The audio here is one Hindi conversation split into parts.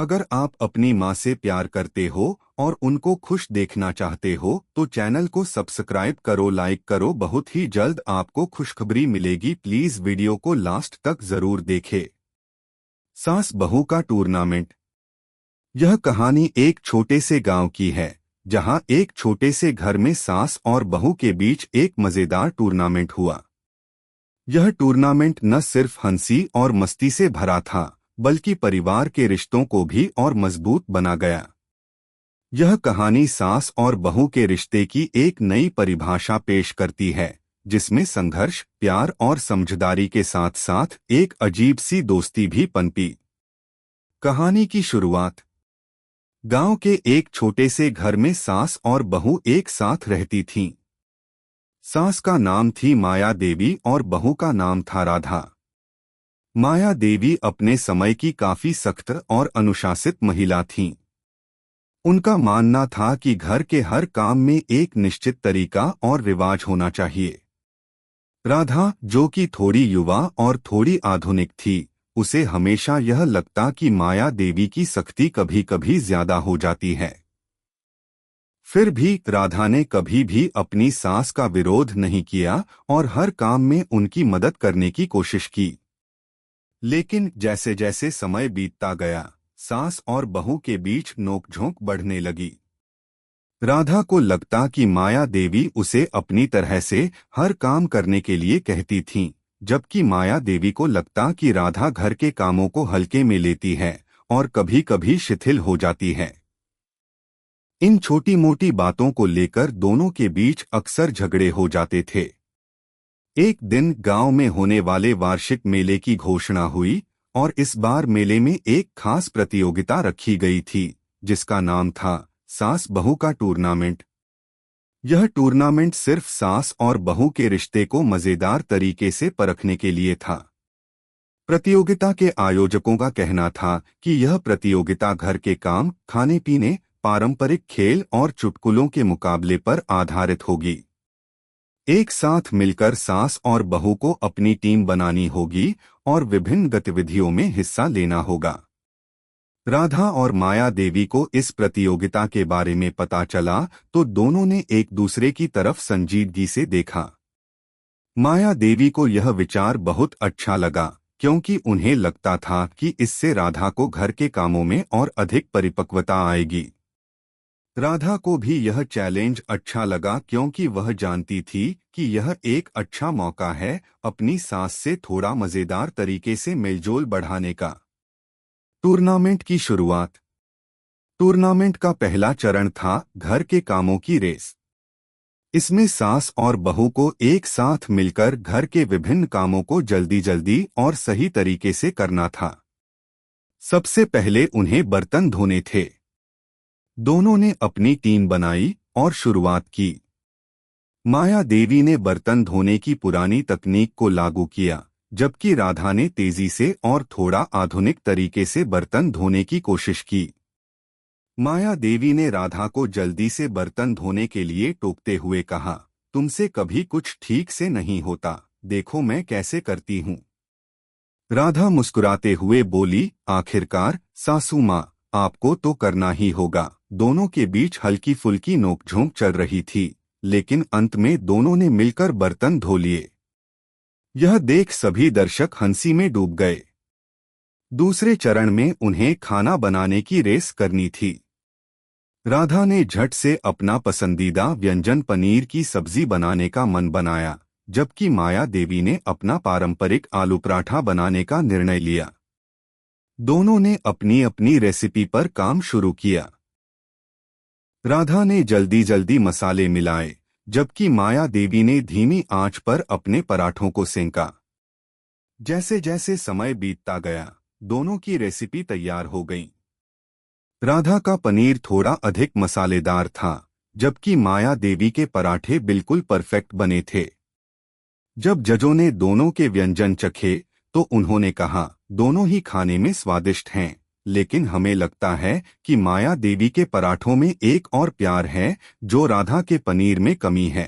अगर आप अपनी माँ से प्यार करते हो और उनको खुश देखना चाहते हो तो चैनल को सब्सक्राइब करो, लाइक करो। बहुत ही जल्द आपको खुशखबरी मिलेगी। प्लीज वीडियो को लास्ट तक जरूर देखें। सास बहू का टूर्नामेंट। यह कहानी एक छोटे से गांव की है, जहां एक छोटे से घर में सास और बहू के बीच एक मजेदार टूर्नामेंट हुआ। यह टूर्नामेंट न सिर्फ हंसी और मस्ती से भरा था, बल्कि परिवार के रिश्तों को भी और मजबूत बना गया। यह कहानी सास और बहू के रिश्ते की एक नई परिभाषा पेश करती है, जिसमें संघर्ष, प्यार और समझदारी के साथ साथ एक अजीब सी दोस्ती भी पनपी। कहानी की शुरुआत। गांव के एक छोटे से घर में सास और बहू एक साथ रहती थीं। सास का नाम थी माया देवी और बहू का नाम था राधा। माया देवी अपने समय की काफी सख्त और अनुशासित महिला थीं। उनका मानना था कि घर के हर काम में एक निश्चित तरीका और रिवाज होना चाहिए। राधा, जो कि थोड़ी युवा और थोड़ी आधुनिक थी, उसे हमेशा यह लगता कि माया देवी की सख्ती कभी कभी ज्यादा हो जाती है। फिर भी राधा ने कभी भी अपनी सास का विरोध नहीं किया और हर काम में उनकी मदद करने की कोशिश की। लेकिन जैसे जैसे समय बीतता गया, सास और बहू के बीच नोकझोंक बढ़ने लगी। राधा को लगता कि माया देवी उसे अपनी तरह से हर काम करने के लिए कहती थीं, जबकि माया देवी को लगता कि राधा घर के कामों को हल्के में लेती है और कभी कभी शिथिल हो जाती है। इन छोटी मोटी बातों को लेकर दोनों के बीच अक्सर झगड़े हो जाते थे। एक दिन गांव में होने वाले वार्षिक मेले की घोषणा हुई और इस बार मेले में एक खास प्रतियोगिता रखी गई थी, जिसका नाम था सास बहू का टूर्नामेंट। यह टूर्नामेंट सिर्फ सास और बहू के रिश्ते को मजेदार तरीके से परखने के लिए था। प्रतियोगिता के आयोजकों का कहना था कि यह प्रतियोगिता घर के काम, खाने पीने, पारंपरिक खेल और चुटकुलों के मुकाबले पर आधारित होगी। एक साथ मिलकर सास और बहू को अपनी टीम बनानी होगी और विभिन्न गतिविधियों में हिस्सा लेना होगा। राधा और माया देवी को इस प्रतियोगिता के बारे में पता चला तो दोनों ने एक दूसरे की तरफ संजीदगी से देखा। माया देवी को यह विचार बहुत अच्छा लगा, क्योंकि उन्हें लगता था कि इससे राधा को घर के कामों में और अधिक परिपक्वता आएगी। राधा को भी यह चैलेंज अच्छा लगा, क्योंकि वह जानती थी कि यह एक अच्छा मौका है अपनी सास से थोड़ा मजेदार तरीके से मेलजोल बढ़ाने का। टूर्नामेंट की शुरुआत। टूर्नामेंट का पहला चरण था घर के कामों की रेस। इसमें सास और बहू को एक साथ मिलकर घर के विभिन्न कामों को जल्दी जल्दी और सही तरीके से करना था। सबसे पहले उन्हें बर्तन धोने थे। दोनों ने अपनी टीम बनाई और शुरुआत की। माया देवी ने बर्तन धोने की पुरानी तकनीक को लागू किया, जबकि राधा ने तेजी से और थोड़ा आधुनिक तरीके से बर्तन धोने की कोशिश की। माया देवी ने राधा को जल्दी से बर्तन धोने के लिए टोकते हुए कहा, तुमसे कभी कुछ ठीक से नहीं होता, देखो मैं कैसे करती हूँ। राधा मुस्कुराते हुए बोली, आखिरकार सासू माँ, आपको तो करना ही होगा। दोनों के बीच हल्की फुल्की नोकझोंक चल रही थी, लेकिन अंत में दोनों ने मिलकर बर्तन धो लिए। यह देख सभी दर्शक हंसी में डूब गए। दूसरे चरण में उन्हें खाना बनाने की रेस करनी थी। राधा ने झट से अपना पसंदीदा व्यंजन पनीर की सब्जी बनाने का मन बनाया, जबकि माया देवी ने अपना पारंपरिक आलू पराठा बनाने का निर्णय लिया। दोनों ने अपनी अपनी रेसिपी पर काम शुरू किया। राधा ने जल्दी जल्दी मसाले मिलाए, जबकि माया देवी ने धीमी आंच पर अपने पराठों को सेंका। जैसे जैसे समय बीतता गया, दोनों की रेसिपी तैयार हो गई। राधा का पनीर थोड़ा अधिक मसालेदार था, जबकि माया देवी के पराठे बिल्कुल परफेक्ट बने थे। जब जजों ने दोनों के व्यंजन चखे तो उन्होंने कहा, दोनों ही खाने में स्वादिष्ट हैं, लेकिन हमें लगता है कि माया देवी के पराठों में एक और प्यार है जो राधा के पनीर में कमी है।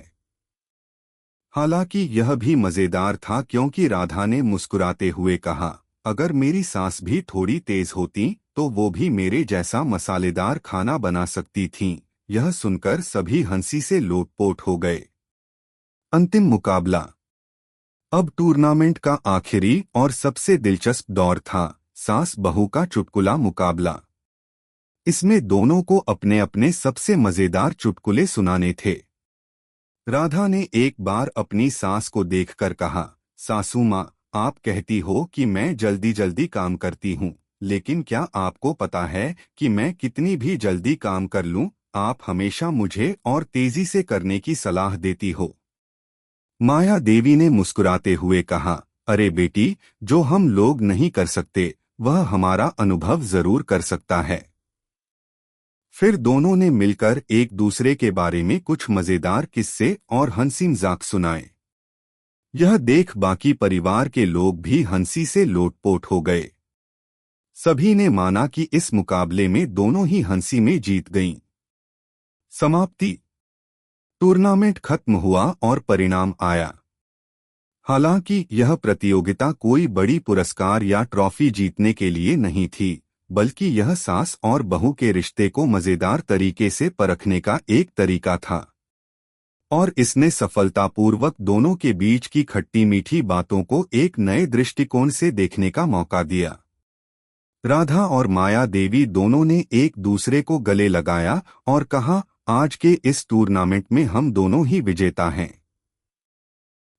हालांकि यह भी मजेदार था, क्योंकि राधा ने मुस्कुराते हुए कहा, अगर मेरी सास भी थोड़ी तेज होती तो वो भी मेरे जैसा मसालेदार खाना बना सकती थीं। यह सुनकर सभी हंसी से लोटपोट हो गए। अंतिम मुकाबला। अब टूर्नामेंट का आखिरी और सबसे दिलचस्प दौर था, सास बहू का चुटकुला मुकाबला। इसमें दोनों को अपने अपने सबसे मजेदार चुटकुले सुनाने थे। राधा ने एक बार अपनी सास को देखकर कहा, सासू माँ, आप कहती हो कि मैं जल्दी जल्दी काम करती हूँ, लेकिन क्या आपको पता है कि मैं कितनी भी जल्दी काम कर लूँ, आप हमेशा मुझे और तेजी से करने की सलाह देती हो। माया देवी ने मुस्कुराते हुए कहा, अरे बेटी, जो हम लोग नहीं कर सकते वह हमारा अनुभव जरूर कर सकता है। फिर दोनों ने मिलकर एक दूसरे के बारे में कुछ मजेदार किस्से और हंसी मजाक सुनाए। यह देख बाकी परिवार के लोग भी हंसी से लोटपोट हो गए। सभी ने माना कि इस मुकाबले में दोनों ही हंसी में जीत गईं। समाप्ति। टूर्नामेंट खत्म हुआ और परिणाम आया। हालांकि यह प्रतियोगिता कोई बड़ी पुरस्कार या ट्रॉफी जीतने के लिए नहीं थी, बल्कि यह सास और बहू के रिश्ते को मजेदार तरीके से परखने का एक तरीका था। और इसने सफलतापूर्वक दोनों के बीच की खट्टी मीठी बातों को एक नए दृष्टिकोण से देखने का मौका दिया। राधा और माया देवी दोनों ने एक दूसरे को गले लगाया और कहा, आज के इस टूर्नामेंट में हम दोनों ही विजेता हैं।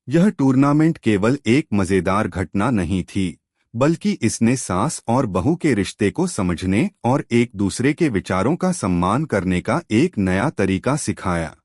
यह टूर्नामेंट केवल एक मजेदार घटना नहीं थी, बल्कि इसने सास और बहू के रिश्ते को समझने और एक दूसरे के विचारों का सम्मान करने का एक नया तरीका सिखाया।